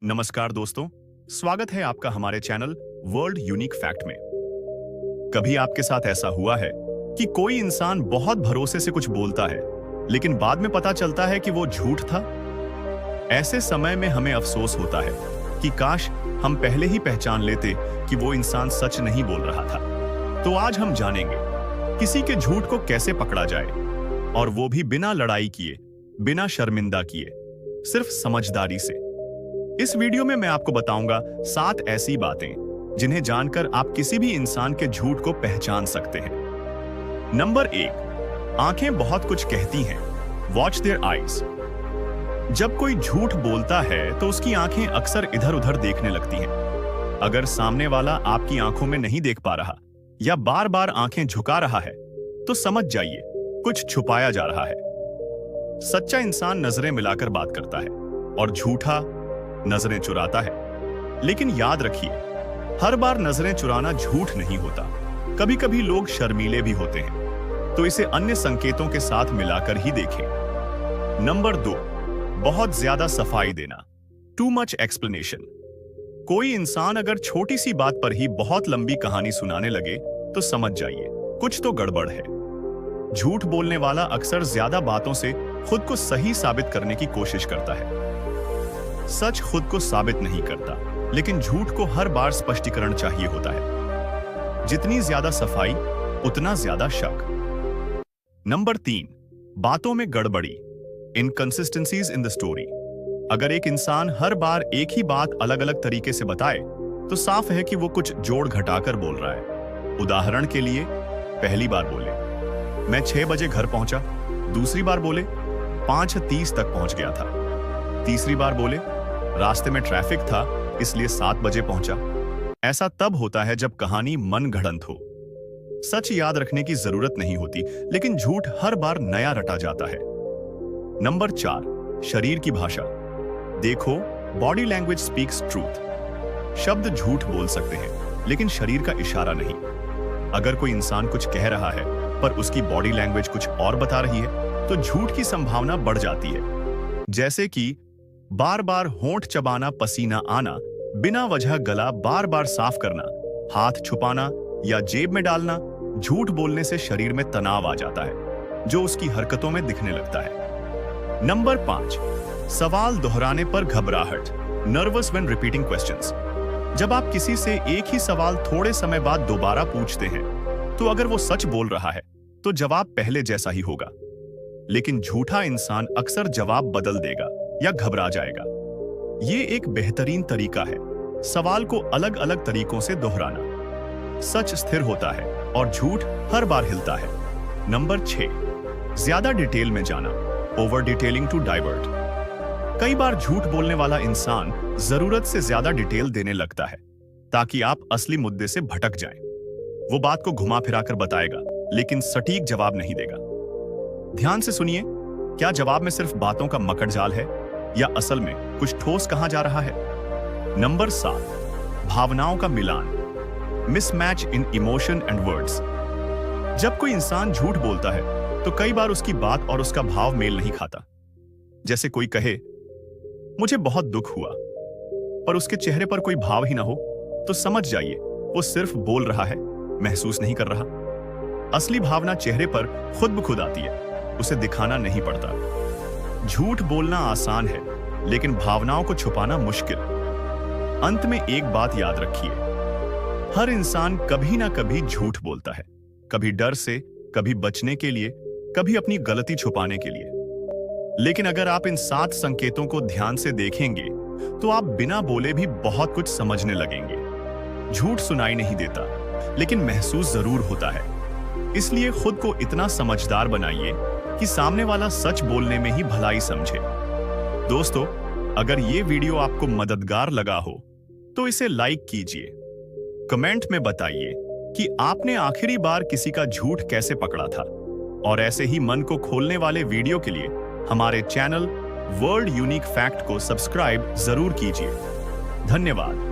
नमस्कार दोस्तों, स्वागत है आपका हमारे चैनल वर्ल्ड यूनिक फैक्ट में। कभी आपके साथ ऐसा हुआ है कि कोई इंसान बहुत भरोसे से कुछ बोलता है, लेकिन बाद में पता चलता है कि वो झूठ था? ऐसे समय में हमें अफसोस होता है कि काश हम पहले ही पहचान लेते कि वो इंसान सच नहीं बोल रहा था। तो आज हम जानेंगे किसी के झूठ को कैसे पकड़ा जाए, और वो भी बिना लड़ाई किए, बिना शर्मिंदा किए, सिर्फ समझदारी से। इस वीडियो में मैं आपको बताऊंगा 7 ऐसी बातें जिन्हें जानकर आप किसी भी इंसान के झूठ को पहचान सकते हैं। नंबर 1, आंखें बहुत कुछ कहती हैं। Watch their eyes. जब कोई झूठ बोलता है तो उसकी आंखें अक्सर इधर उधर देखने लगती हैं। अगर सामने वाला आपकी आंखों में नहीं देख पा रहा या बार बार आंखें झुका रहा है तो समझ जाइए कुछ छुपाया जा रहा है। सच्चा इंसान नजरें मिलाकर बात करता है और झूठा नजरें चुराता है। लेकिन याद रखिए, हर बार नजरें चुराना झूठ नहीं होता। कभी कभी लोग शर्मीले भी होते हैं, तो इसे अन्य संकेतों के साथ मिलाकर ही देखें। नंबर 2, बहुत ज्यादा सफाई देना। Too much explanation. कोई इंसान अगर छोटी सी बात पर ही बहुत लंबी कहानी सुनाने लगे तो समझ जाइए कुछ तो गड़बड़ है। झूठ बोलने वाला अक्सर ज्यादा बातों से खुद को सही साबित करने की कोशिश करता है। सच खुद को साबित नहीं करता, लेकिन झूठ को हर बार स्पष्टीकरण चाहिए होता है। जितनी ज्यादा सफाई उतना ज्यादा शक। नंबर 3, बातों में गड़बड़ी। Inconsistencies in the story. अगर एक इंसान हर बार एक ही बात अलग अलग तरीके से बताए तो साफ है कि वो कुछ जोड़ घटाकर बोल रहा है। उदाहरण के लिए, पहली बार बोले मैं 6 बजे घर पहुंचा, दूसरी बार बोले 5:30 तक पहुंच गया था, तीसरी बार बोले रास्ते में ट्रैफिक था इसलिए 7 बजे पहुंचा। ऐसा तब होता है जब कहानी मनगढ़ंत हो। सच याद रखने की जरूरत नहीं होती, लेकिन झूठ हर बार नया रटा जाता है। नंबर 4, शरीर की भाषा। देखो, बॉडी लैंग्वेज स्पीक्स ट्रूथ। शब्द झूठ बोल सकते हैं, लेकिन शरीर का इशारा नहीं। अगर कोई इंसान कुछ कह रहा है पर उसकी बॉडी लैंग्वेज कुछ और बता रही है तो झूठ की संभावना बढ़ जाती है। जैसे कि बार बार होंठ चबाना, पसीना आना, बिना वजह गला बार बार साफ करना, हाथ छुपाना या जेब में डालना। झूठ बोलने से शरीर में तनाव आ जाता है जो उसकी हरकतों में दिखने लगता है। नंबर 5, सवाल दोहराने पर घबराहट। Nervous when repeating questions. जब आप किसी से एक ही सवाल थोड़े समय बाद दोबारा पूछते हैं तो अगर वो सच बोल रहा है तो जवाब पहले जैसा ही होगा, लेकिन झूठा इंसान अक्सर जवाब बदल देगा या घबरा जाएगा। ये एक बेहतरीन तरीका है सवाल को अलग अलग तरीकों से दोहराना। सच स्थिर होता है और झूठ हर बार हिलता है। नंबर 6, ज्यादा डिटेल में जाना। Over detailing to divert. कई बार झूठ बोलने वाला इंसान जरूरत से ज्यादा डिटेल देने लगता है ताकि आप असली मुद्दे से भटक जाएं। वो बात को घुमा फिराकर बताएगा, लेकिन सटीक जवाब नहीं देगा। ध्यान से सुनिए, क्या जवाब में सिर्फ बातों का मकड़जाल है या असल में कुछ ठोस कहा जा रहा है? नंबर 7, भावनाओं का मिलान। Mismatch in emotion and words. जब कोई इंसान झूठ बोलता है तो कई बार उसकी बात और उसका भाव मेल नहीं खाता। जैसे कोई कहे मुझे बहुत दुख हुआ, पर उसके चेहरे पर कोई भाव ही ना हो तो समझ जाइए वो सिर्फ बोल रहा है, महसूस नहीं कर रहा। असली भावना चेहरे पर खुद ब खुद आती है, उसे दिखाना नहीं पड़ता। झूठ बोलना आसान है, लेकिन भावनाओं को छुपाना मुश्किल। अंत में एक बात याद रखिए, हर इंसान कभी ना कभी झूठ बोलता है। कभी डर से, कभी बचने के लिए, कभी अपनी गलती छुपाने के लिए। लेकिन अगर आप इन 7 संकेतों को ध्यान से देखेंगे तो आप बिना बोले भी बहुत कुछ समझने लगेंगे। झूठ सुनाई नहीं देता, लेकिन महसूस जरूर होता है। इसलिए खुद को इतना समझदार बनाइए कि सामने वाला सच बोलने में ही भलाई समझे। दोस्तों, अगर ये वीडियो आपको मददगार लगा हो तो इसे लाइक कीजिए। कमेंट में बताइए कि आपने आखिरी बार किसी का झूठ कैसे पकड़ा था, और ऐसे ही मन को खोलने वाले वीडियो के लिए हमारे चैनल वर्ल्ड यूनिक फैक्ट को सब्सक्राइब जरूर कीजिए। धन्यवाद।